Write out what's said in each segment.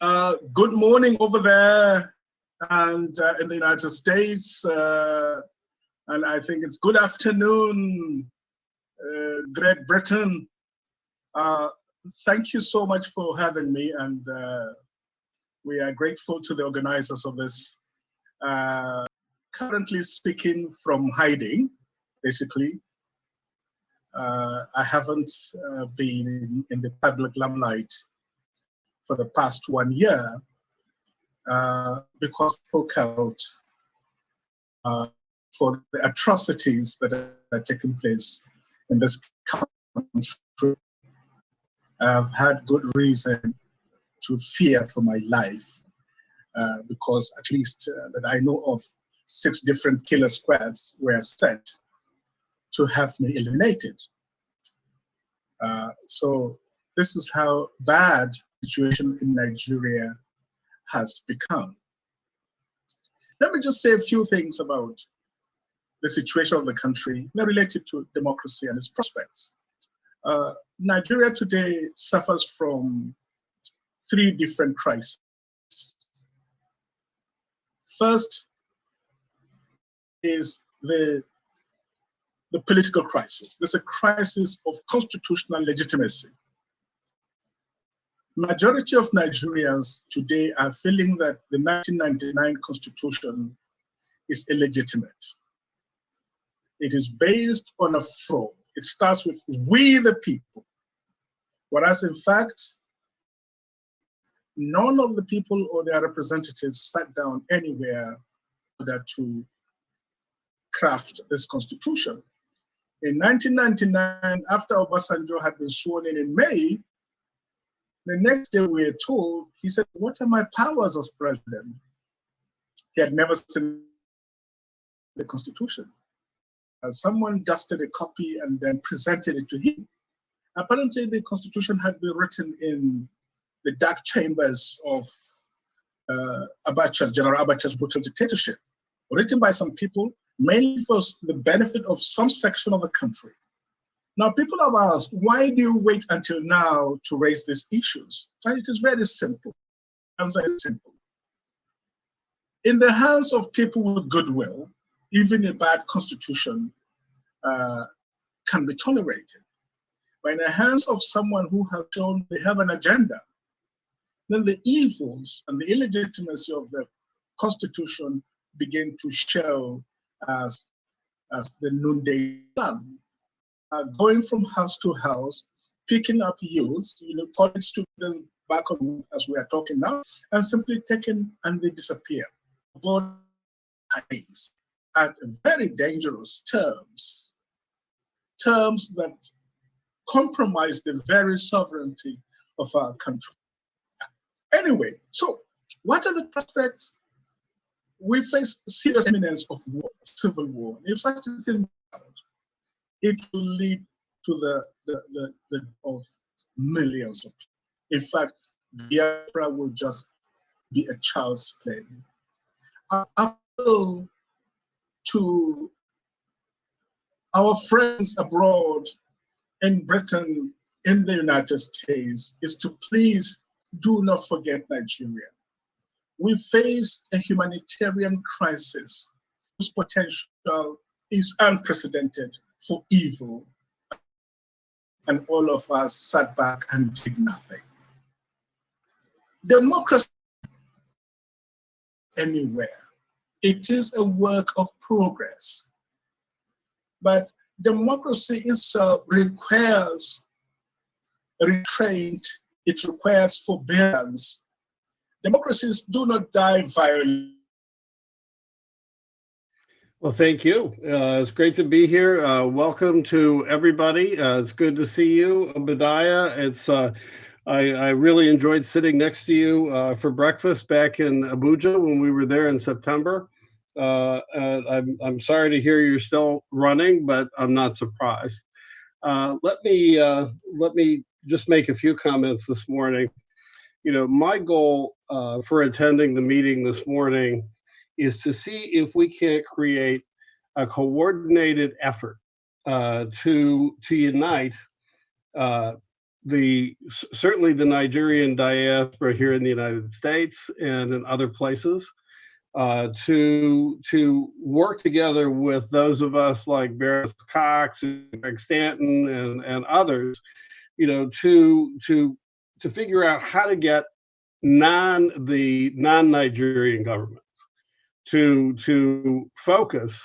Good morning over there and in the United States. And I think it's good afternoon, Great Britain. Thank you so much for having me. And we are grateful to the organizers of this. Currently speaking from hiding, basically. I haven't been in the public limelight for the past 1 year because I spoke out for the atrocities that are taking place in this country. I've had good reason to fear for my life because at least that I know of 6 different killer squads were set to have me eliminated. So this is how bad the situation in Nigeria has become. Let me just say a few things about the situation of the country related to democracy and its prospects. Nigeria today suffers from 3 different crises. First is the political crisis. There's a crisis of constitutional legitimacy. Majority of Nigerians today are feeling that the 1999 constitution is illegitimate. It is based on a fraud. It starts with we the people, whereas in fact, none of the people or their representatives sat down anywhere in order to craft this constitution. In 1999, after Obasanjo had been sworn in May, the next day we were told, he said, "What are my powers as president?" He had never seen the constitution. Someone dusted a copy and then presented it to him. Apparently the constitution had been written in the dark chambers of General Abacha's brutal dictatorship, written by some people, mainly for the benefit of some section of the country. Now, people have asked, why do you wait until now to raise these issues? And it is very simple. The answer is simple. In the hands of people with goodwill, even a bad constitution can be tolerated. But in the hands of someone who has shown they have an agenda, then the evils and the illegitimacy of the constitution begin to show as the noonday sun, going from house to house, picking up youths, college students back on as we are talking now, and simply taking and they disappear. Both ways at very dangerous terms that compromise the very sovereignty of our country. Anyway, so what are the prospects? We face serious imminence of war, civil war. If such a thing happens, it will lead to the of millions of people. In fact, Biafra will just be a child's play. I appeal to our friends abroad in Britain, in the United States, is to please do not forget Nigeria. We face a humanitarian crisis whose potential is unprecedented for evil, and all of us sat back and did nothing. Democracy anywhere. It is a work of progress. But democracy itself requires restraint, it requires forbearance. Democracies do not die violently. Well, thank you. It's great to be here. Welcome to everybody. It's good to see you, Obadia. I really enjoyed sitting next to you for breakfast back in Abuja when we were there in September. I'm sorry to hear you're still running, but I'm not surprised. Let me just make a few comments this morning. My goal for attending the meeting this morning is to see if we can't create a coordinated effort to unite certainly the Nigerian diaspora here in the United States and in other places, to work together with those of us like Baroness Cox and Greg Stanton and others, to figure out how to get non-Nigerian governments to focus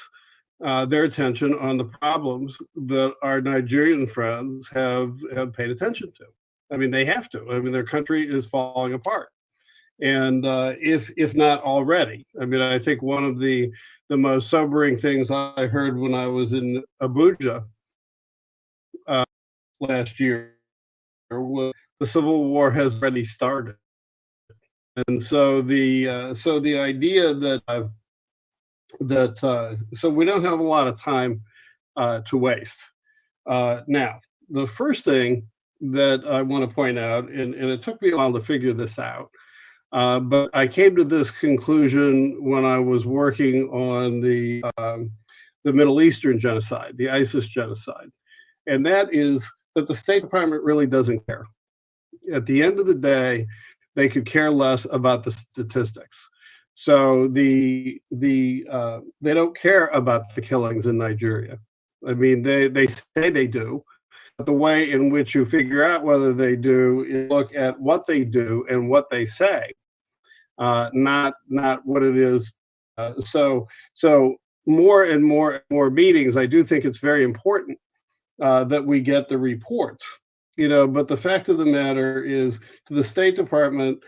their attention on the problems that our Nigerian friends have paid attention to. I mean, they have to. I mean, their country is falling apart, and if not already. I mean, I think one of the most sobering things I heard when I was in Abuja last year was the civil war has already started, and so the idea that so we don't have a lot of time to waste. Now, the first thing that I want to point out, and it took me a while to figure this out, but I came to this conclusion when I was working on the Middle Eastern genocide, the ISIS genocide, and that is that the State Department really doesn't care. At the end of the day, they could care less about the statistics. So they don't care about the killings in Nigeria. I mean, they say they do, but the way in which you figure out whether they do is look at what they do and what they say, not what it is. So more and more meetings. I do think it's very important that we get the reports. But the fact of the matter is, to the State Department,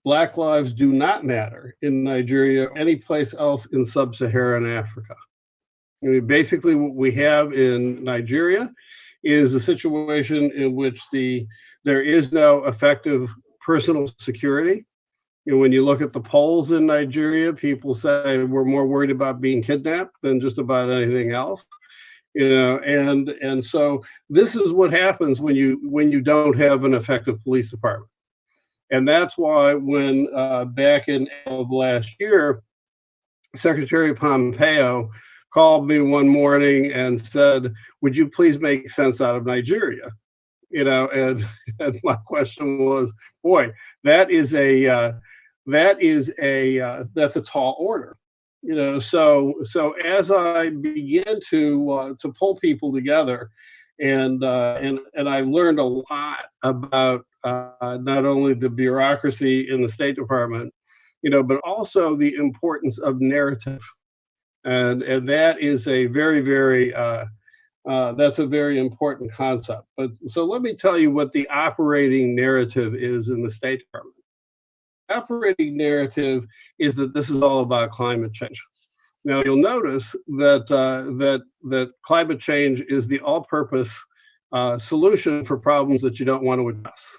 Black lives do not matter in Nigeria or any place else in sub-Saharan Africa. I mean, basically, what we have in Nigeria is a situation in which there is no effective personal security. When you look at the polls in Nigeria, people say we're more worried about being kidnapped than just about anything else. And so this is what happens when you don't have an effective police department. And that's why when back in April of last year, Secretary Pompeo called me one morning and said, "Would you please make sense out of Nigeria?" And my question was, boy, that's a tall order. So as I began to pull people together, and I learned a lot about not only the bureaucracy in the State Department, but also the importance of narrative, and that is a very that's a very important concept. But so let me tell you what the operating narrative is in the State Department. Operating narrative is that this is all about climate change. Now you'll notice that climate change is the all-purpose solution for problems that you don't want to address.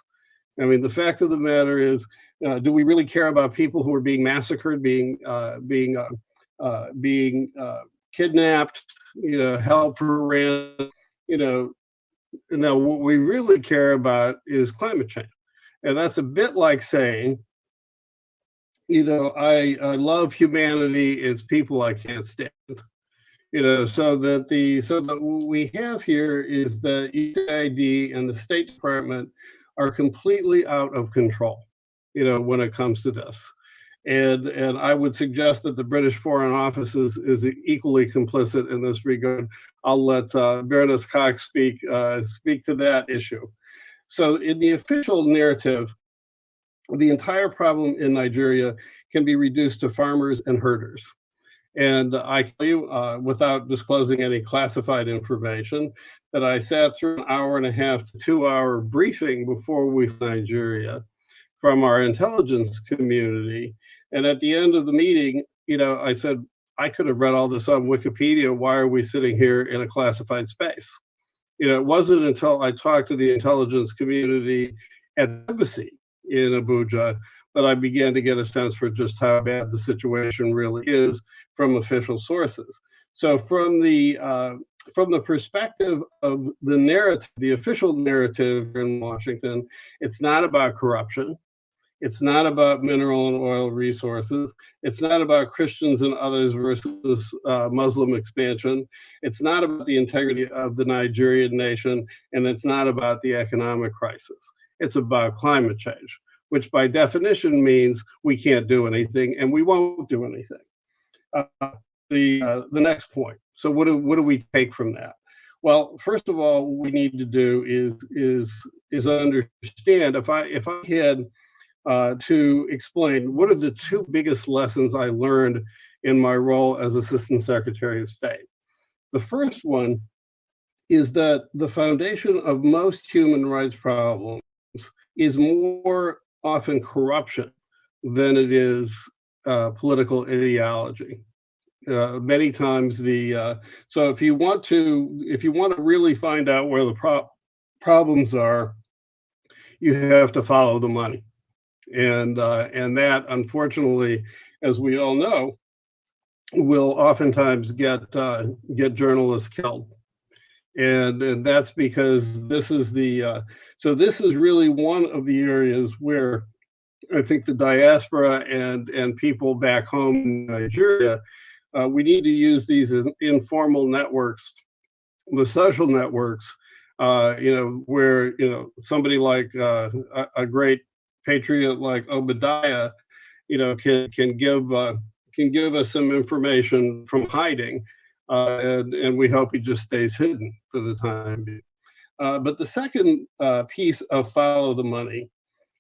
I mean, the fact of the matter is, do we really care about people who are being massacred, being kidnapped, held for ransom? Now what we really care about is climate change, and that's a bit like saying, I love humanity, it's people I can't stand. So that what we have here is that USAID and the State Department are completely out of control, when it comes to this. And I would suggest that the British Foreign Office is equally complicit in this regard. I'll let Baroness Cox speak to that issue. So in the official narrative, the entire problem in Nigeria can be reduced to farmers and herders. And I tell you, without disclosing any classified information, that I sat through an 1.5 to 2 hour briefing before we left Nigeria from our intelligence community. And at the end of the meeting, I said, I could have read all this on Wikipedia. Why are we sitting here in a classified space? It wasn't until I talked to the intelligence community at the embassy in Abuja that I began to get a sense for just how bad the situation really is from official sources. So from the perspective of the narrative, the official narrative in Washington, it's not about corruption. It's not about mineral and oil resources. It's not about Christians and others versus Muslim expansion. It's not about the integrity of the Nigerian nation, and it's not about the economic crisis. It's about climate change, which by definition means we can't do anything and we won't do anything. The next point. So what do we take from that? Well, first of all, what we need to do is understand. If I had to explain what are the two biggest lessons I learned in my role as Assistant Secretary of State. The first one is that the foundation of most human rights problems is more often corruption than it is political ideology. Many times so if you want to really find out where the problems are, you have to follow the money. And that, unfortunately, as we all know, will oftentimes get journalists killed, and that's because this is really one of the areas where I think the diaspora and people back home in Nigeria, we need to use these informal networks, the social networks, where somebody like a great patriot like Obadia, can give us some information from hiding, and we hope he just stays hidden for the time being. But the second piece of follow the money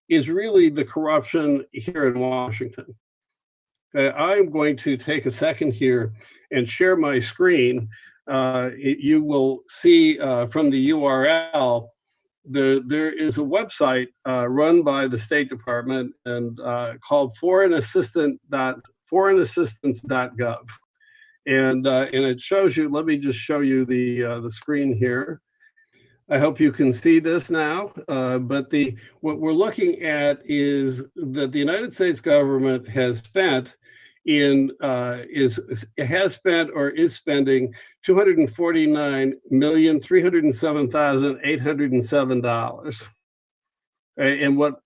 is really the corruption here in Washington. I'm going to take a second here and share my screen. You will see from the URL, there is a website run by the State Department and called foreignassistance.gov, and it shows you. Let me just show you the screen here. I hope you can see this now. But what we're looking at is that the United States government has spent or is spending $249,307,807. And what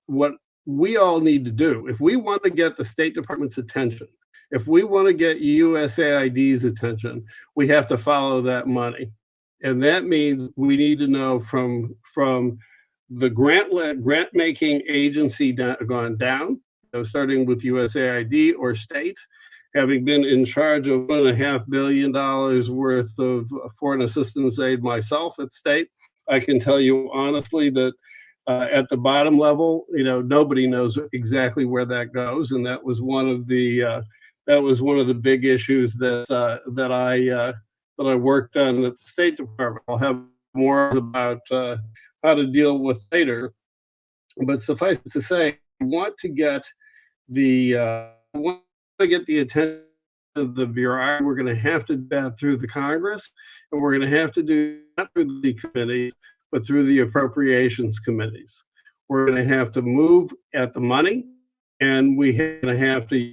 we all need to do, if we want to get the State Department's attention, if we want to get USAID's attention, we have to follow that money. And that means we need to know from the grant-making agency gone down, starting with USAID or state, having been in charge of $1.5 billion worth of foreign assistance aid myself at state. I can tell you honestly that at the bottom level, nobody knows exactly where that goes, and that was one of the big issues that I worked on at the State Department. I'll have more about how to deal with later, but suffice it to say, we want to get the attention of the bureau. We're going to have to do that through the Congress, and we're going to have to do not through the committees, but through the appropriations committees. We're going to have to move at the money, and we're going to have to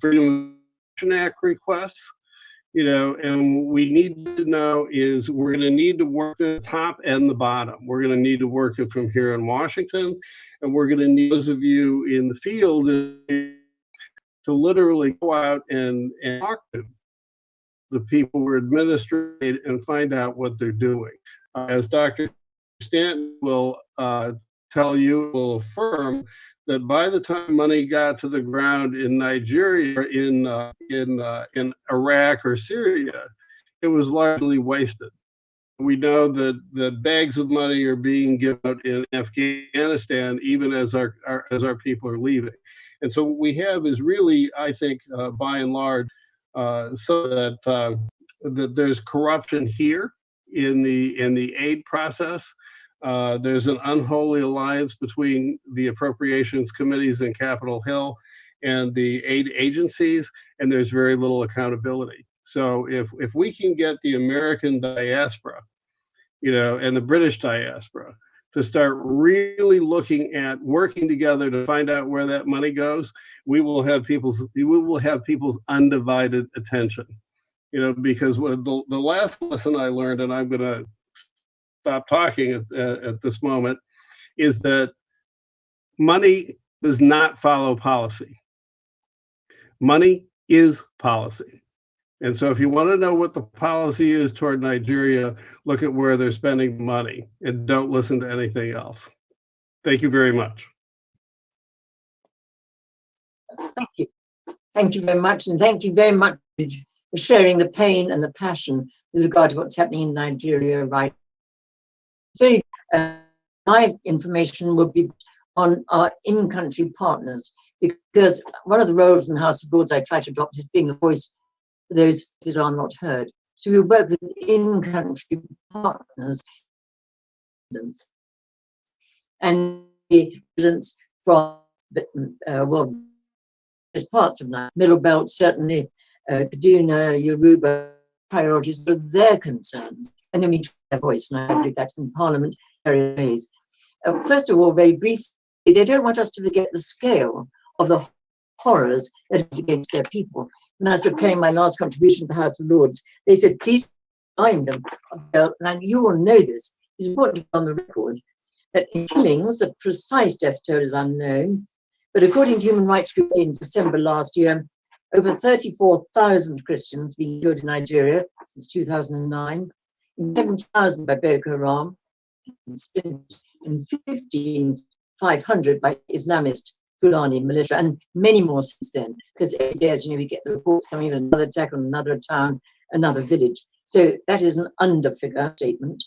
Freedom of Act requests. And we need to know is we're going to need to work the top and the bottom. We're going to need to work it from here in Washington, and we're going to need those of you in the field to literally go out and talk to the people who are administrating and find out what they're doing. As Dr. Stanton will tell you, will affirm that by the time money got to the ground in Nigeria, in Iraq or Syria, it was largely wasted. We know that the bags of money are being given out in Afghanistan, even as our people are leaving. And so what we have is really, I think, by and large, so that there's corruption here in the aid process. There's an unholy alliance between the appropriations committees in Capitol Hill and the aid agencies, and there's very little accountability. So if we can get the American diaspora, and the British diaspora to start really looking at working together to find out where that money goes, we will have people's undivided attention. Because the last lesson I learned, and I'm going to stop talking at this moment, is that money does not follow policy. Money is policy. And so if you want to know what the policy is toward Nigeria, look at where they're spending money and don't listen to anything else. Thank you very much. Thank you. Thank you very much. And thank you very much for sharing the pain and the passion with regard to what's happening in Nigeria right now. My information will be on our in-country partners, because one of the roles in the House of Lords I try to adopt is being a voice for those that are not heard. So we work with in-country partners and residents from well, as parts of the Middle Belt, certainly Kaduna, Yoruba priorities, but their concerns, and then we try their voice, and I did that in Parliament various ways. First of all, very briefly, they don't want us to forget the scale of the horrors that are against their people. When I was preparing my last contribution to the House of Lords, they said, please remind them, and you will know this, it's important to be on the record, that in killings, the precise death toll is unknown, but according to Human Rights Group in December last year, over 34,000 Christians being killed in Nigeria since 2009, 7,000 by Boko Haram, and 15,500 by Islamist Fulani militia, and many more since then, because every day, as you know, we get the reports coming of another attack on another town, another village. So that is an under-figure statement.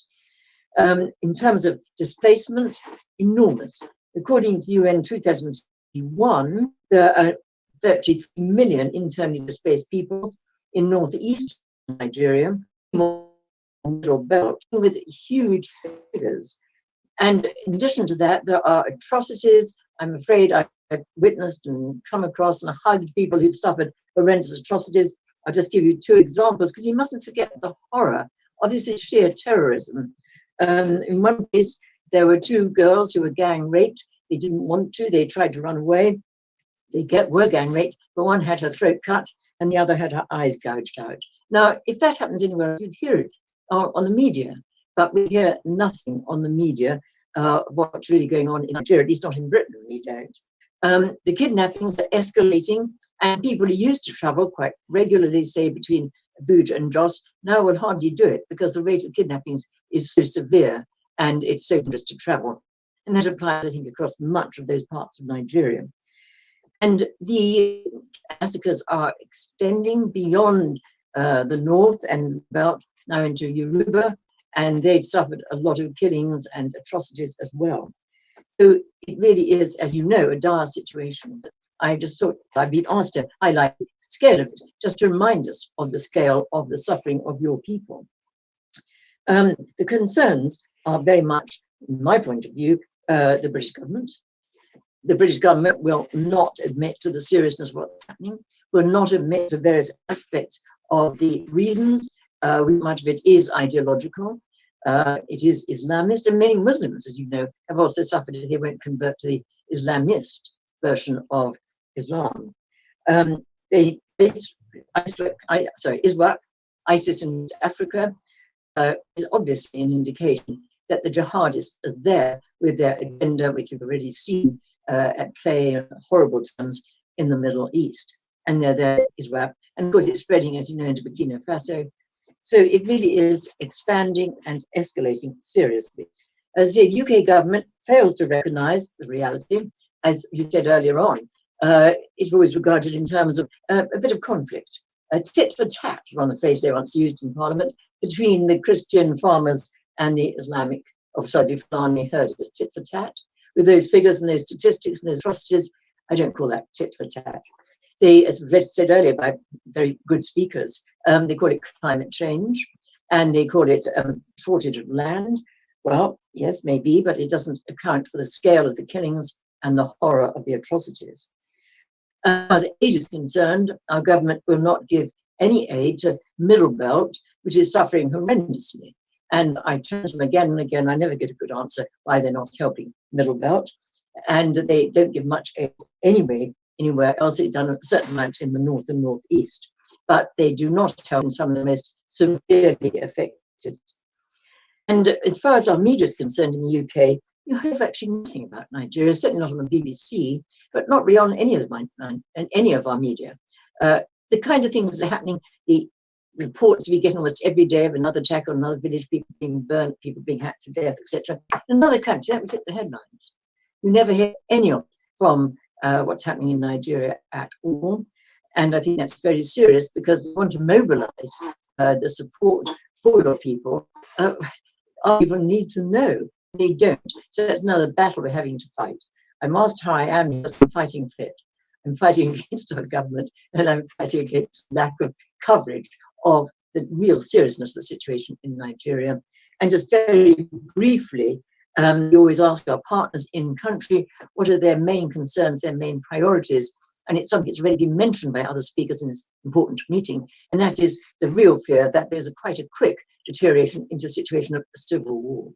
In terms of displacement, enormous. According to UN 2021, there are 33 million internally displaced peoples in northeast Nigeria, Middle Belt, with huge figures. And in addition to that, there are atrocities. I'm afraid I've witnessed and come across and hugged people who've suffered horrendous atrocities. I'll just give you two examples, because you mustn't forget the horror of this sheer terrorism. In one case, there were two girls who were gang raped. They didn't want to, they tried to run away. They were gang raped, but one had her throat cut and the other had her eyes gouged out. Now, if that happens anywhere, you'd hear it on the media, but we hear nothing on the media what's really going on in Nigeria, at least not in Britain, we don't. The kidnappings are escalating, and people who used to travel quite regularly, say between Abuja and Jos, now will hardly do it because the rate of kidnappings is so severe and it's so dangerous to travel. And that applies, I think, across much of those parts of Nigeria. And the massacres are extending beyond the north and about now into Yoruba, and they've suffered a lot of killings and atrocities as well. So it really is, as you know, a dire situation. I just thought I've been asked to highlight the scale of it, just to remind us of the scale of the suffering of your people. The concerns are very much, in my point of view, the British government. The British government will not admit to the seriousness of what's happening, will not admit to various aspects of the reasons. Much of it is ideological. It is Islamist, and many Muslims, as you know, have also suffered if they won't convert to the Islamist version of Islam. ISIS in Africa is obviously an indication that the jihadists are there with their agenda, which we've already seen at play in horrible terms in the Middle East. And they're there, ISWAP. And of course, it's spreading, as you know, into Burkina Faso. So it really is expanding and escalating seriously. As the UK government fails to recognise the reality, as you said earlier on, it's always regarded in terms of a bit of conflict, a tit for tat, one of the phrase they once used in Parliament, between the Christian farmers and the the Fulani herders, tit for tat. With those figures and those statistics and those atrocities, I don't call that tit for tat. They, as was said earlier by very good speakers, they call it climate change, and they call it shortage of land. Well, yes, maybe, but it doesn't account for the scale of the killings and the horror of the atrocities. As aid is concerned, our government will not give any aid to Middle Belt, which is suffering horrendously. And I turn to them again and again, I never get a good answer why they're not helping Middle Belt. And they don't give much aid anyway, anywhere else. They've done a certain amount in the north and northeast, but they do not help some of the most severely affected. And as far as our media is concerned in the UK, you have actually nothing about Nigeria, certainly not on the BBC, but not really on any of our media. The kind of things that are happening, the reports we get almost every day of another attack on another village, people being burnt, people being hacked to death, etc. In another country, that would hit the headlines. You never hear any of it from what's happening in Nigeria at all. And I think that's very serious, because we want to mobilize the support for your people. Our people need to know. They don't. So that's another battle we're having to fight. I'm asked how I am because I'm fighting fit. I'm fighting against our government, and I'm fighting against lack of coverage of the real seriousness of the situation in Nigeria. And just very briefly, we always ask our partners in country, what are their main concerns, their main priorities? And it's something that's already been mentioned by other speakers in this important meeting, and that is the real fear that there's quite a quick deterioration into a situation of a civil war.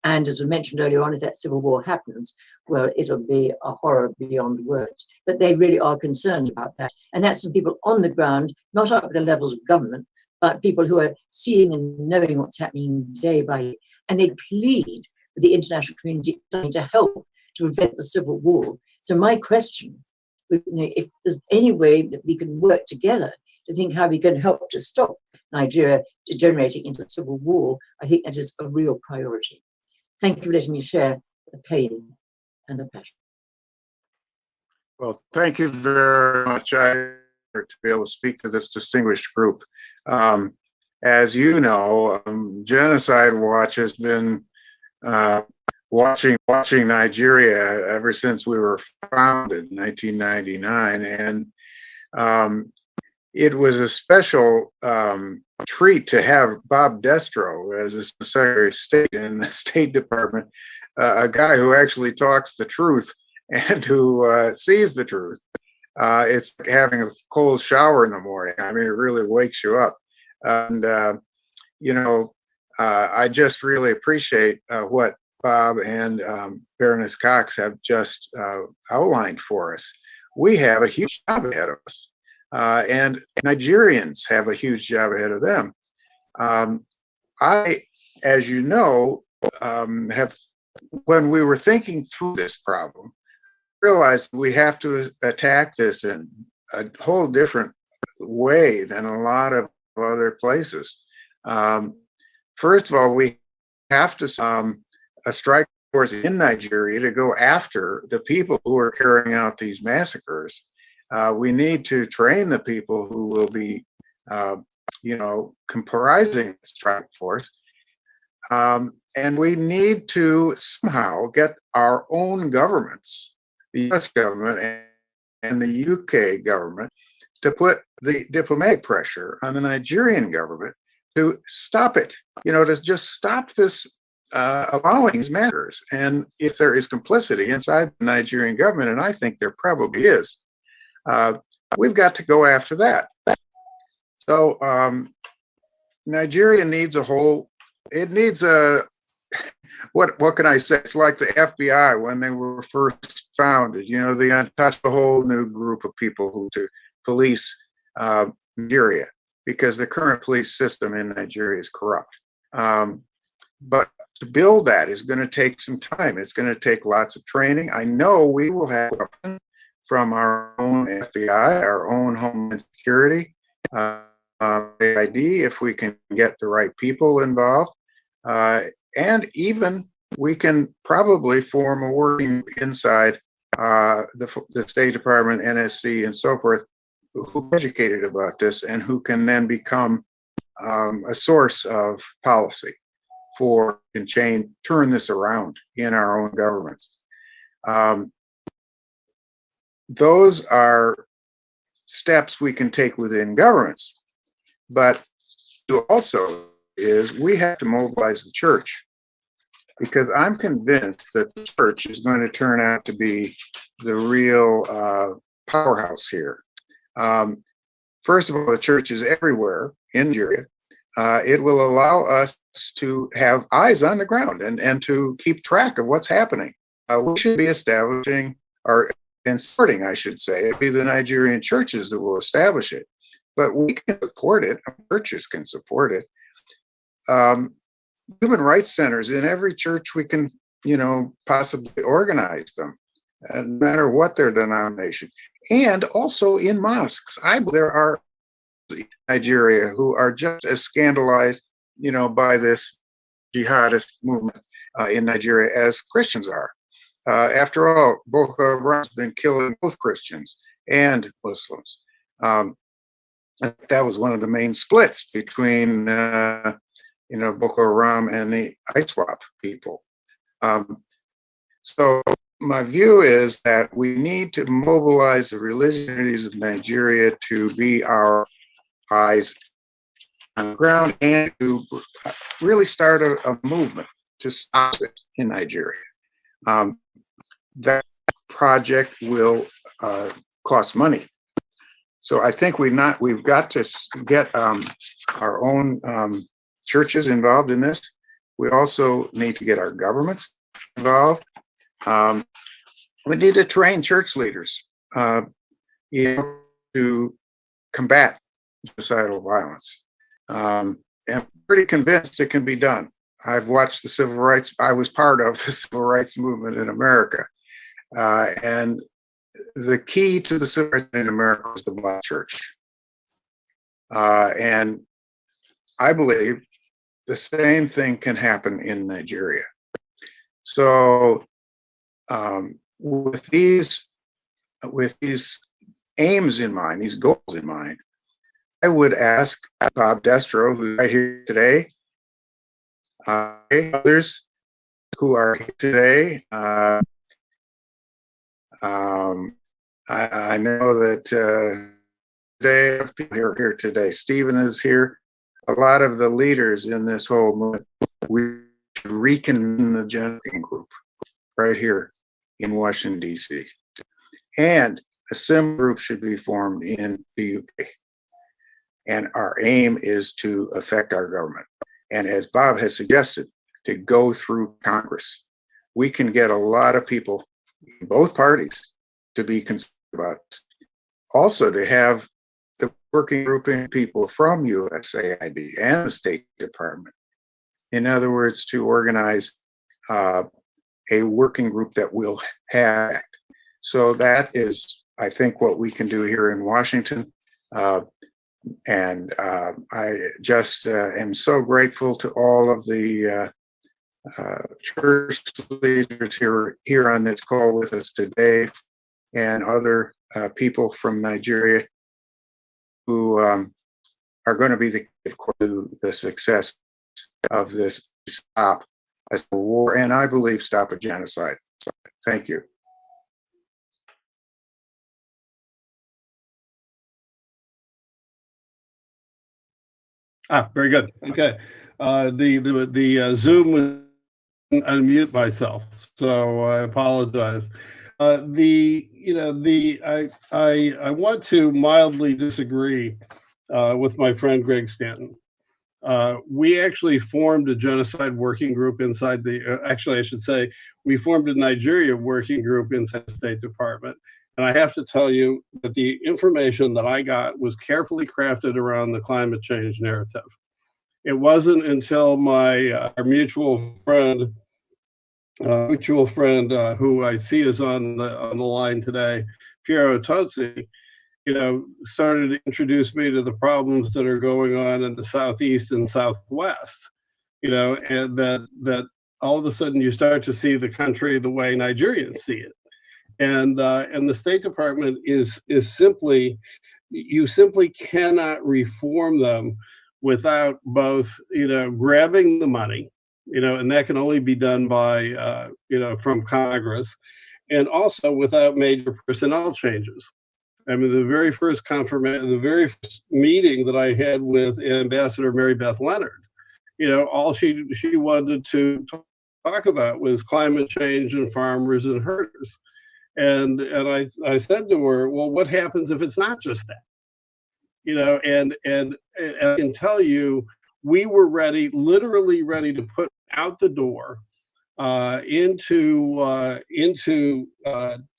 And as we mentioned earlier on, if that civil war happens, well, it'll be a horror beyond words. But they really are concerned about that. And that's some people on the ground, not up at the levels of government, but people who are seeing and knowing what's happening day by day. And they plead with the international community to help to prevent the civil war. So my question, if there's any way that we can work together to think how we can help to stop Nigeria degenerating into a civil war, I think that is a real priority. Thank you for letting me share the pain and the passion. Well, thank you very much. To be able to speak to this distinguished group. As you know, Genocide Watch has been watching Nigeria ever since we were founded in 1999, and it was a special treat to have Bob Destro as a Secretary of State in the State Department, a guy who actually talks the truth and who sees the truth. It's like having a cold shower in the morning. I mean, it really wakes you up. And, I just really appreciate what Bob and Baroness Cox have just outlined for us. We have a huge job ahead of us. And Nigerians have a huge job ahead of them. I, as you know, when we were thinking through this problem, realized we have to attack this in a whole different way than a lot of other places. First of all, we have to strike force in Nigeria to go after the people who are carrying out these massacres. We need to train the people who will be, comprising the strike force. And we need to somehow get our own governments, the US government and the UK government, to put the diplomatic pressure on the Nigerian government to stop it, to just stop this allowing these matters. And if there is complicity inside the Nigerian government, and I think there probably is, we've got to go after that. So Nigeria needs what can I say? It's like the FBI when they were first founded. They untouched a whole new group of people who to police Nigeria, because the current police system in Nigeria is corrupt. But to build that is going to take some time. It's going to take lots of training. I know we will have from our own FBI, our own Homeland Security, ID, if we can get the right people involved. And even we can probably form a working inside the State Department, NSC, and so forth, who are educated about this and who can then become a source of policy for and turn this around in our own governments. Those are steps we can take within governments, but also is we have to mobilize the church, because I'm convinced that the church is going to turn out to be the real powerhouse here. First of all, the church is everywhere in Nigeria. It will allow us to have eyes on the ground and to keep track of what's happening. We should be establishing, or starting, I should say, it'd be the Nigerian churches that will establish it. But we can support it, churches can support it. Human rights centers in every church we can possibly organize them, no matter what their denomination. And also in mosques. There are in Nigeria who are just as scandalized, by this jihadist movement in Nigeria as Christians are. After all, Boko Haram has been killing both Christians and Muslims. That was one of the main splits between, Boko Haram and the ISWAP people. So my view is that we need to mobilize the religious communities of Nigeria to be our eyes on the ground and to really start a movement to stop it in Nigeria. That project will cost money. So I think we've got to get our own churches involved in this. We also need to get our governments involved. We need to train church leaders to combat genocidal violence. I'm pretty convinced it can be done. I've watched the civil rights. I was part of the civil rights movement in America. And the key to the civil rights in America is the Black church. And I believe the same thing can happen in Nigeria. So with these aims in mind, these goals in mind, I would ask Bob Destro, who's right here today, others who are here today. I know that today, people here today. Stephen is here. A lot of the leaders in this whole movement, we should reconvene the Genocide group right here in Washington, D.C. And a similar group should be formed in the UK. And our aim is to affect our government. And as Bob has suggested, to go through Congress. We can get a lot of people in both parties to be concerned about this. Also to have the working grouping people from USAID and the State Department. In other words, to organize a working group that will have. So that is, I think, what we can do here in Washington. And I just am so grateful to all of the church leaders here on this call with us today, and other people from Nigeria who are going to be the key to the success of this stop a war, and I believe stop a genocide. Thank you. Very good. Okay. The Zoom was unmute myself, so I apologize. I want to mildly disagree with my friend Greg Stanton. We actually formed a genocide working group inside actually I should say, we formed a Nigeria working group inside the State Department. And I have to tell you that the information that I got was carefully crafted around the climate change narrative. It wasn't until our mutual friend, who I see is on the line today, Piero Tozzi, started to introduce me to the problems that are going on in the Southeast and Southwest, and that all of a sudden you start to see the country the way Nigerians see it. And the State Department is simply, you simply cannot reform them without both, grabbing the money, and that can only be done by, from Congress, and also without major personnel changes. I mean, the very first meeting that I had with Ambassador Mary Beth Leonard, all she wanted to talk about was climate change and farmers and herders. And I said to her, well, what happens if it's not just that? And I can tell you, we were literally ready to put out the door into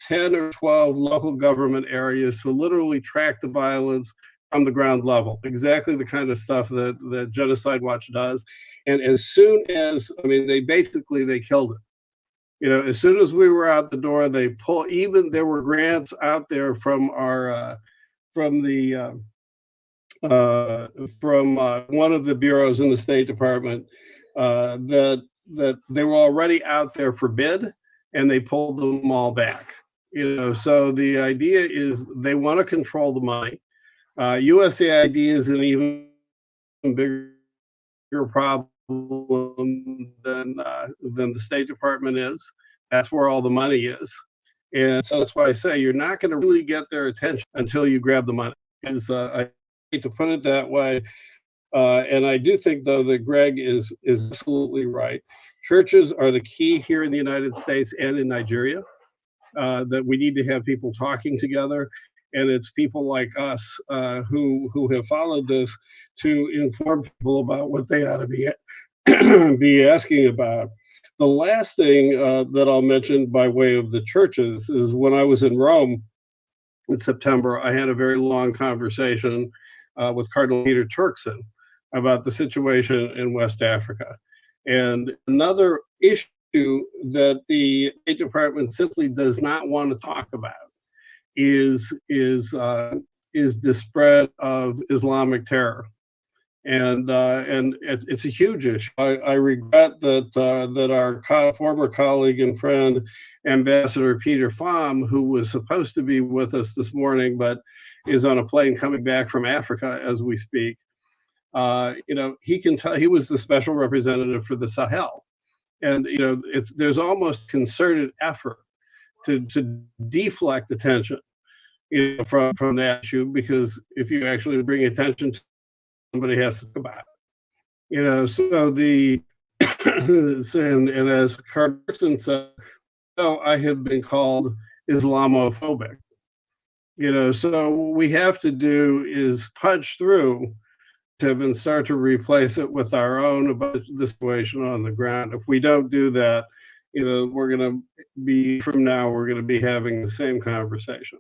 10 or 12 local government areas to literally track the violence from the ground level, exactly the kind of stuff that Genocide Watch does. And as soon as, they killed it. As soon as we were out the door, they pull. Even there were grants out there from our from the from one of the bureaus in the State Department that they were already out there for bid, and they pulled them all back. So the idea is they want to control the money. USAID is an even bigger problem than the State Department is. That's where all the money is, and so that's why I say you're not going to really get their attention until you grab the money. I hate to put it that way, and I do think though that Greg is absolutely right. Churches are the key here in the United States and in Nigeria. That we need to have people talking together, and it's people like us who have followed this to inform people about what they ought to be asking about. The last thing that I'll mention by way of the churches is when I was in Rome in September, I had a very long conversation with Cardinal Peter Turkson about the situation in West Africa. And another issue that the State Department simply does not want to talk about is the spread of Islamic terror, and it's a huge issue. I regret that our former colleague and friend Ambassador Peter Pham, who was supposed to be with us this morning but is on a plane coming back from Africa as we speak. He can tell he was the special representative for the Sahel. And there's almost concerted effort to deflect attention from that issue, because if you actually bring attention to it, somebody has to talk about it. So the and as Carson said, I have been called Islamophobic. So what we have to do is punch through and start to replace it with our own about the situation on the ground. If we don't do that, we're going to be having the same conversation.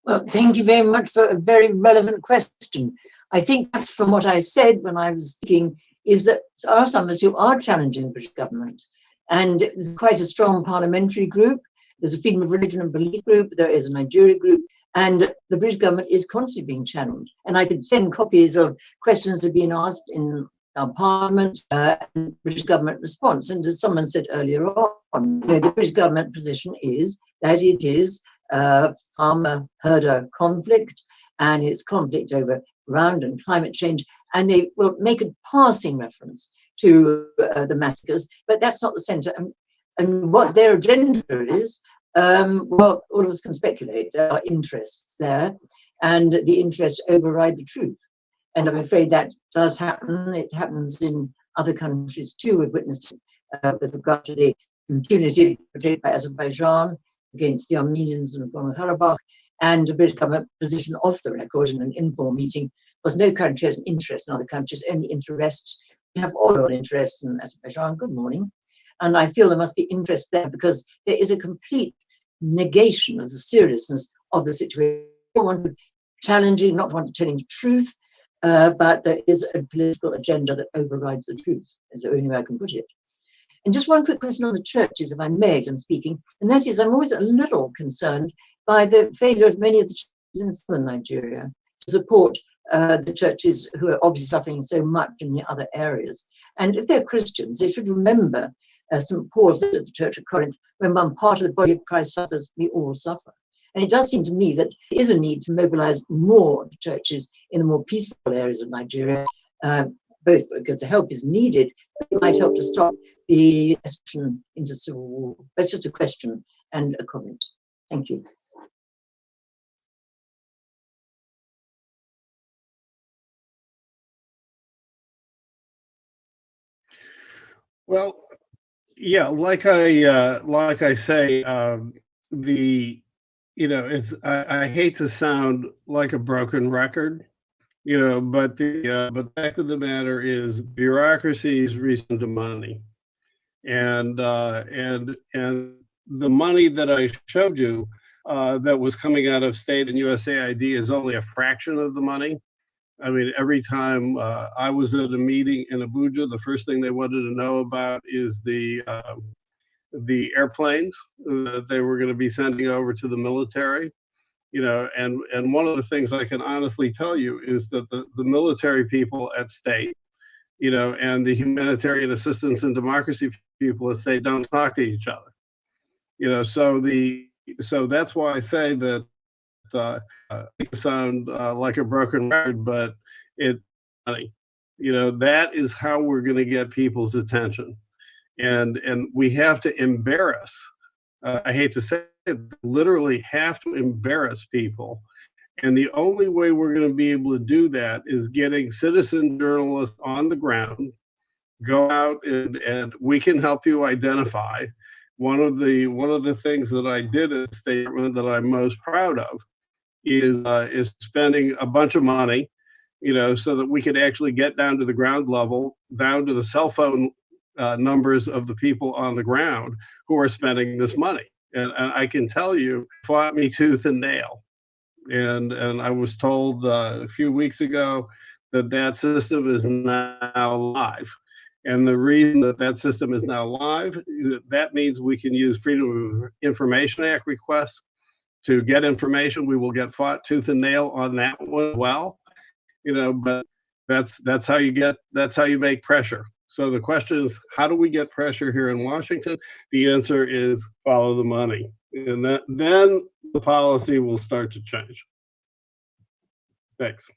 Well, thank you very much for a very relevant question. I think that's from what I said when I was speaking, is that there are some of us who are challenging the British government. And there's quite a strong parliamentary group. There's a freedom of religion and belief group. There is a Nigeria group. And the British government is constantly being challenged. And I could send copies of questions that have been asked in our parliament and British government response. And as someone said earlier on, the British government position is that it is farmer-herder conflict, and it's conflict over ground and climate change. And they will make a passing reference to the massacres, but that's not the center. And what their agenda is, well, all of us can speculate. There are interests there, and the interests override the truth. And I'm afraid that does happen. It happens in other countries too. We've witnessed with regard to the impunity portrayed by Azerbaijan against the Armenians in Nagorno-Karabakh, and the British government position off the record in an informal meeting was no country has an interest in other countries, only interests. We have oil interests in Azerbaijan. Good morning. And I feel there must be interest there because there is a complete negation of the seriousness of the situation. Not want to challenging, not want to telling the truth, but there is a political agenda that overrides the truth, is the only way I can put it. And just one quick question on the churches, if I may, as I'm speaking, and that is I'm always a little concerned by the failure of many of the churches in southern Nigeria to support the churches who are obviously suffering so much in the other areas. And if they're Christians, they should remember St. Paul said at the Church of Corinth, when one part of the body of Christ suffers, we all suffer. And it does seem to me that there is a need to mobilize more churches in the more peaceful areas of Nigeria, both because the help is needed, but it might help to stop the escalation into civil war. That's just a question and a comment. Thank you. Well, yeah, like I say, it's I hate to sound like a broken record, but the fact of the matter is bureaucracy's reason to money, and the money that I showed you that was coming out of state and USAID is only a fraction of the money. I mean, every time I was at a meeting in Abuja, the first thing they wanted to know about is the airplanes that they were going to be sending over to the military. And one of the things I can honestly tell you is that the military people at state, and the humanitarian assistance and democracy people at state don't talk to each other. So that's why I say that it sound like a broken record, but it's funny. That is how we're going to get people's attention, and we have to embarrass. I hate to say it, literally have to embarrass people. And the only way we're going to be able to do that is getting citizen journalists on the ground, go out and we can help you identify. One of the things that I did at the State Department that I'm most proud of is spending a bunch of money, so that we could actually get down to the ground level, down to the cell phone numbers of the people on the ground who are spending this money. And I can tell you, fought me tooth and nail. And I was told a few weeks ago that system is now live. And the reason that system is now live, that means we can use Freedom of Information Act requests to get information. We will get fought tooth and nail on that one as well. But that's how you make pressure. So the question is, how do we get pressure here in Washington? The answer is follow the money. And then the policy will start to change. Thanks.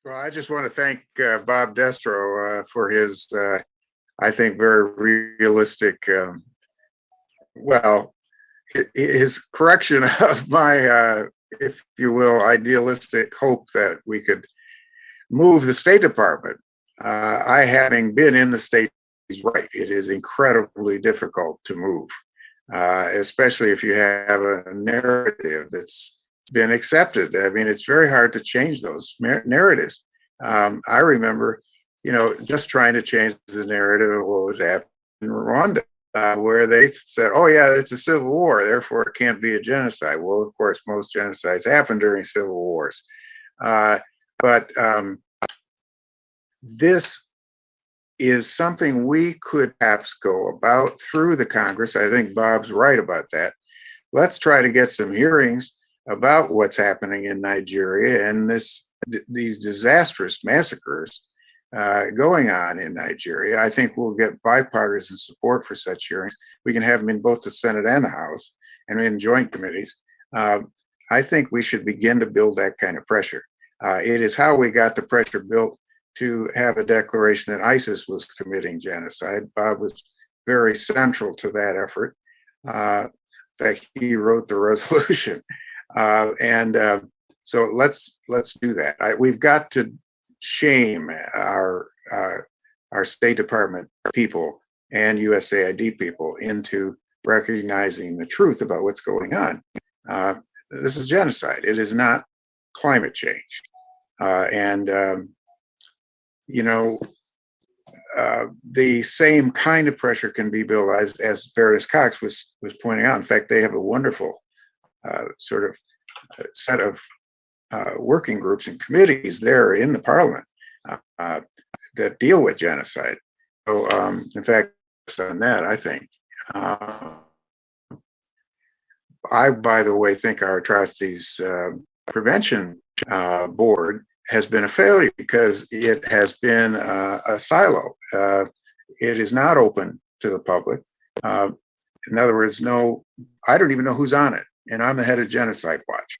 Well, I just want to thank Bob Destro for his, I think, very realistic, his correction of my, if you will, idealistic hope that we could move the State Department. I, having been in the state, is right. It is incredibly difficult to move, especially if you have a narrative that's been accepted. I mean, it's very hard to change those narratives. I remember, just trying to change the narrative of what was happening in Rwanda, where they said, oh yeah, it's a civil war, therefore it can't be a genocide. Well, of course, most genocides happen during civil wars. But this is something we could perhaps go about through the Congress. I think Bob's right about that. Let's try to get some hearings about what's happening in Nigeria and these disastrous massacres going on in Nigeria. I think we'll get bipartisan support for such hearings. We can have them in both the Senate and the House and in joint committees. I think we should begin to build that kind of pressure. It is how we got the pressure built to have a declaration that ISIS was committing genocide. Bob was very central to that effort. In fact, he wrote the resolution. So let's do that. We've got to shame our State Department people and USAID people into recognizing the truth about what's going on. This is genocide. It is not climate change. The same kind of pressure can be built, as Baroness Cox was pointing out. In fact, they have a wonderful sort of set of working groups and committees there in the Parliament that deal with genocide. So, in fact, on that, I think. I, by the way, think our atrocities prevention board has been a failure because it has been a silo. It is not open to the public. In other words, I don't even know who's on it, and I'm the head of Genocide Watch.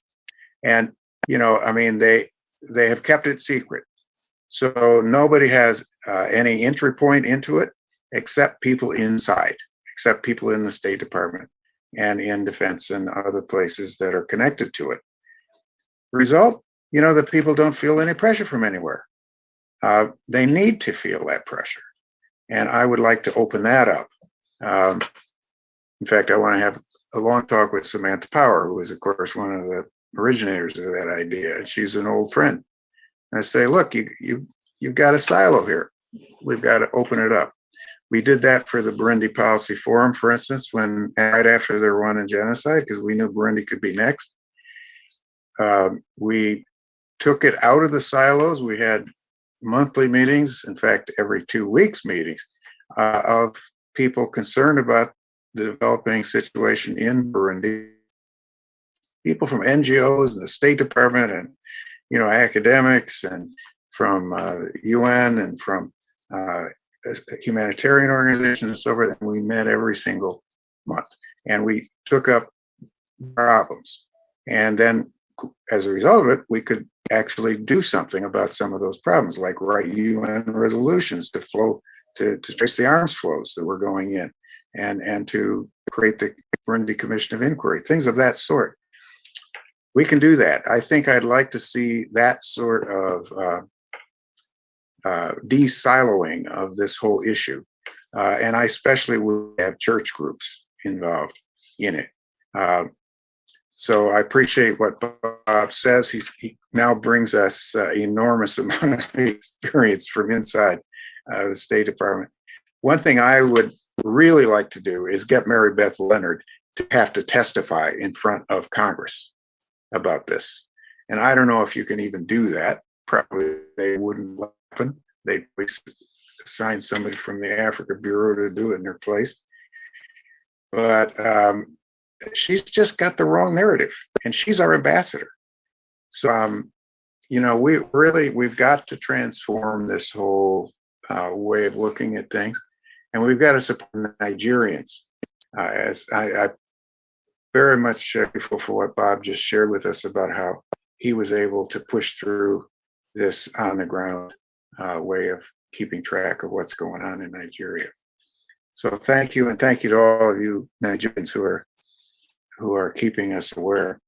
And they have kept it secret, so nobody has any entry point into it except people inside, except people in the State Department and in defense and other places that are connected to it. Result, the people don't feel any pressure from anywhere. They need to feel that pressure. And I would like to open that up. In fact, I want to have a long talk with Samantha Power, who is, of course, one of the originators of that idea. She's an old friend. And I say, look, you've got a silo here. we've got to open it up. We did that for the Burundi Policy Forum, for instance, when right after the Rwandan genocide, because we knew Burundi could be next. We took it out of the silos. We had monthly meetings, in fact, every 2 weeks meetings, of people concerned about the developing situation in Burundi. People from NGOs and the State Department and, academics and from UN and from humanitarian organizations and so forth. And we met every single month and we took up problems. And then as a result of it, we could actually do something about some of those problems, like write UN resolutions to trace the arms flows that were going in and to create the Burundi Commission of Inquiry, things of that sort. We can do that. I think I'd like to see that sort of de-siloing of this whole issue. And I especially would have church groups involved in it. So I appreciate what Bob says. He now brings us enormous amount of experience from inside the State Department. One thing I would really like to do is get Mary Beth Leonard to have to testify in front of Congress about this. And I don't know if you can even do that. Probably they wouldn't happen. They'd assign somebody from the Africa Bureau to do it in their place. But she's just got the wrong narrative, and she's our ambassador. So, we've got to transform this whole way of looking at things, and we've got to support Nigerians. As I very much grateful for what Bob just shared with us about how he was able to push through this on the ground way of keeping track of what's going on in Nigeria. So thank you, and thank you to all of you Nigerians who are keeping us aware.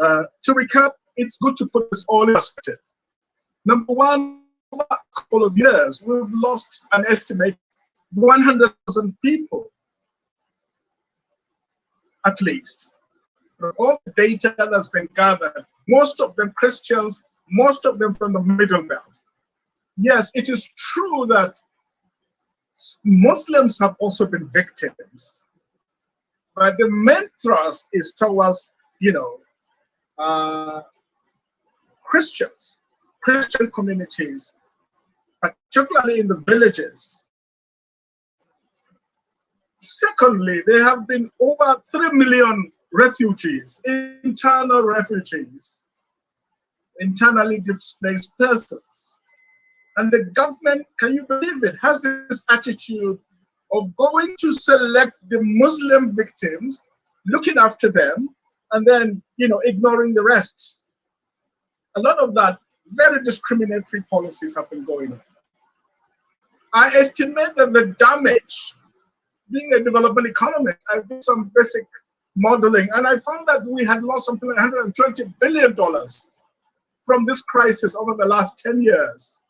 To recap, it's good to put this all in perspective. Number one, over a couple of years, we've lost an estimated 100,000 people, at least. All the data that's been gathered, most of them Christians, most of them from the Middle Belt. Yes, it is true that Muslims have also been victims, but the main thrust is towards, Christians, Christian communities, particularly in the villages. Secondly, there have been over 3 million refugees, internal refugees, internally displaced persons. And the government, can you believe it, has this attitude of going to select the Muslim victims, looking after them, and then, ignoring the rest. A lot of that very discriminatory policies have been going on. I estimate that the damage, being a development economist, I did some basic modeling, and I found that we had lost something like $120 billion from this crisis over the last 10 years.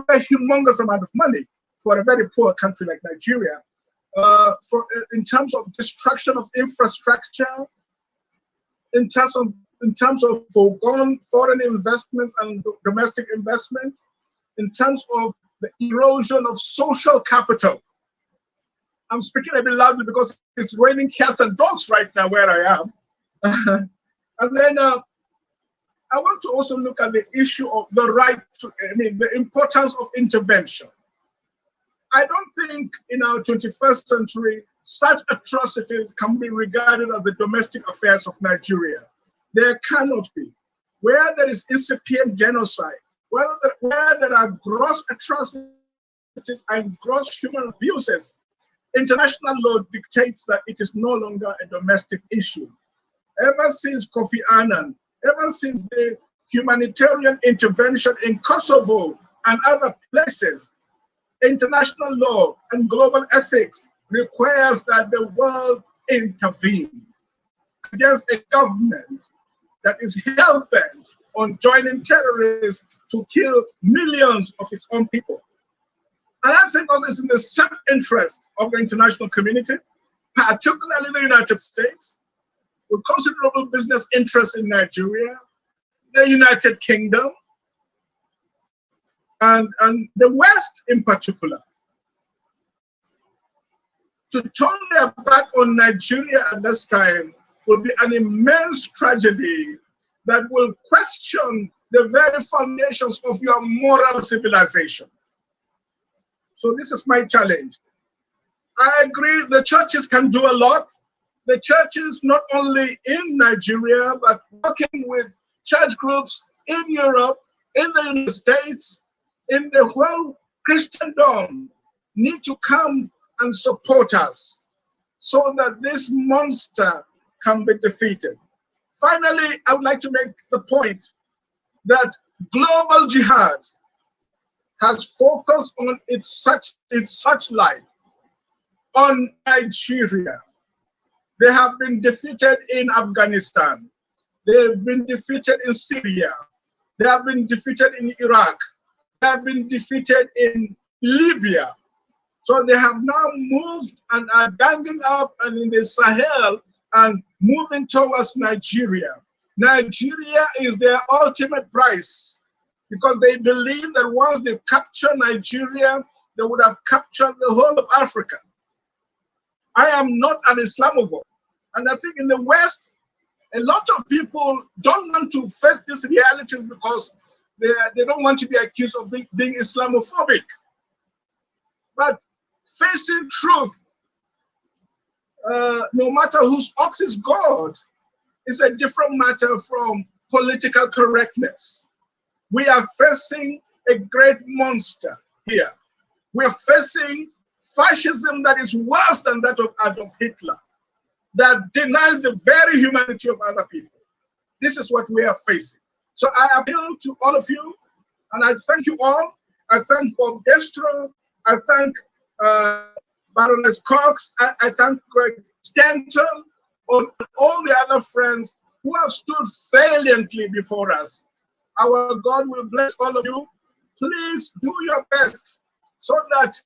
A humongous amount of money for a very poor country like Nigeria. In terms of destruction of infrastructure, in terms of foregone foreign investments and domestic investment, in terms of the erosion of social capital. I'm speaking a bit loudly because it's raining cats and dogs right now where I am. And then I want to also look at the issue of the importance of intervention. I don't think in our 21st century, such atrocities can be regarded as the domestic affairs of Nigeria. There cannot be. Where there is incipient genocide, where there are gross atrocities and gross human abuses, international law dictates that it is no longer a domestic issue. Ever since Kofi Annan, ever since the humanitarian intervention in Kosovo and other places, international law and global ethics requires that the world intervene against a government that is hell-bent on joining terrorists to kill millions of its own people. And I think also it's in the self-interest of the international community, particularly the United States, with considerable business interests in Nigeria, the United Kingdom, and the West in particular. To turn their back on Nigeria at this time will be an immense tragedy that will question the very foundations of your moral civilization. So this is my challenge. I agree the churches can do a lot. The churches, not only in Nigeria, but working with church groups in Europe, in the United States, in the whole Christendom, need to come and support us so that this monster can be defeated. Finally, I would like to make the point that global jihad has focused on its searchlight on Nigeria. They have been defeated in Afghanistan. They have been defeated in Syria. They have been defeated in Iraq. They have been defeated in Libya. So they have now moved and are ganging up and in the Sahel and moving towards Nigeria. Nigeria is their ultimate prize because they believe that once they capture Nigeria, they would have captured the whole of Africa. I am not an Islamophile. And I think in the West, a lot of people don't want to face these realities because they don't want to be accused of being Islamophobic. But facing truth, no matter whose ox is God, is a different matter from political correctness. We are facing a great monster here. We are facing fascism that is worse than that of Adolf Hitler, that denies the very humanity of other people. This is what we are facing. So I appeal to all of you, and I thank you all. I thank Bob Destro. I thank Baroness Cox. I thank Greg Stanton, and all the other friends who have stood valiantly before us. Our God will bless all of you. Please do your best so that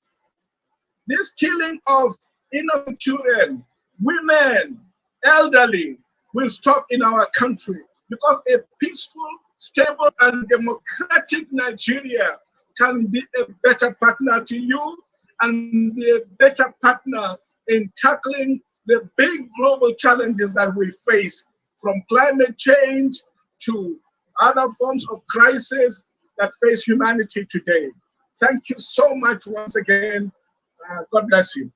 this killing of innocent children, women, elderly, will stop in our country, because a peaceful, stable, and democratic Nigeria can be a better partner to you and be a better partner in tackling the big global challenges that we face, from climate change to other forms of crisis that face humanity today. Thank you so much once again. God bless you.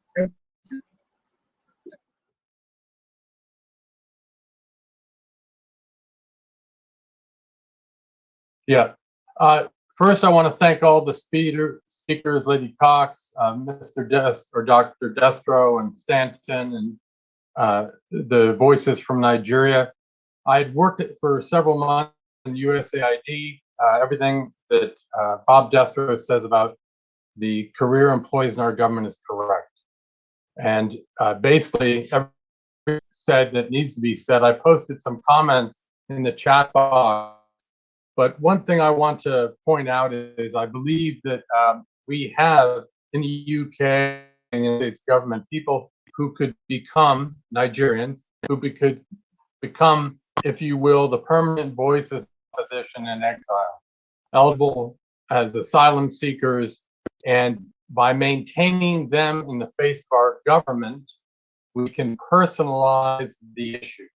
Yeah. First, I want to thank all the speakers, Lady Cox, Dr. Destro, and Stanton, and the voices from Nigeria. I'd worked for several months in USAID. Everything that Bob Destro says about the career employees in our government is correct. And basically, everything said that needs to be said. I posted some comments in the chat box. But one thing I want to point out is I believe that we have in the UK and the United States government people who could become Nigerians, who could become, if you will, the permanent voices of opposition in exile, eligible as asylum seekers, and by maintaining them in the face of our government, we can personalize the issue.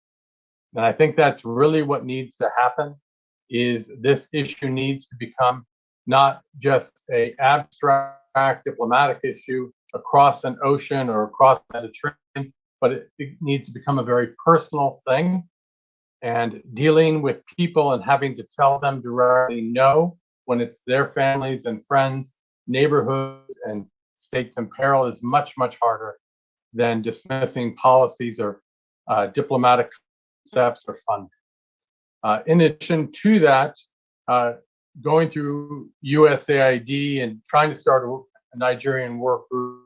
And I think that's really what needs to happen. Is this issue needs to become not just an abstract diplomatic issue across an ocean or across the Mediterranean, but it needs to become a very personal thing. And dealing with people and having to tell them directly no when it's their families and friends, neighborhoods, and states in peril is much, much harder than dismissing policies or diplomatic concepts or funding. In addition to that, going through USAID and trying to start a Nigerian work group,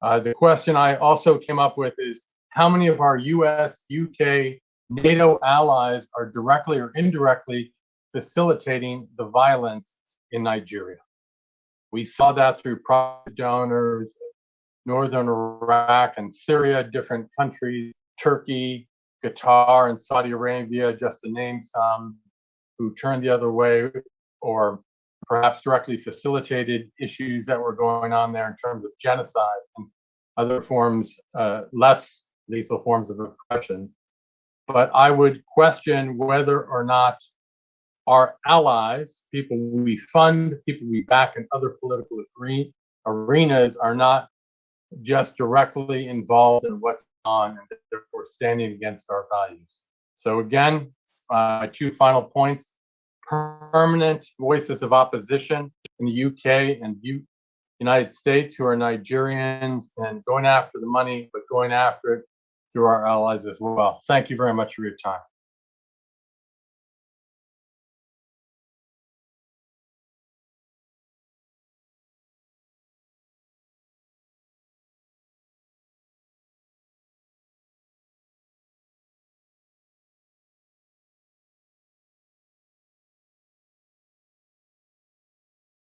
the question I also came up with is how many of our US, UK, NATO allies are directly or indirectly facilitating the violence in Nigeria? We saw that through private donors, northern Iraq and Syria, different countries, Turkey, Qatar and Saudi Arabia, just to name some, who turned the other way or perhaps directly facilitated issues that were going on there in terms of genocide and other forms, less lethal forms of oppression. But I would question whether or not our allies, people we fund, people we back in other political arenas, are not just directly involved in what's on and therefore standing against our values. So again, my two final points: permanent voices of opposition in the UK and United States who are Nigerians and going after the money, but going after it through our allies as well. Thank you very much for your time.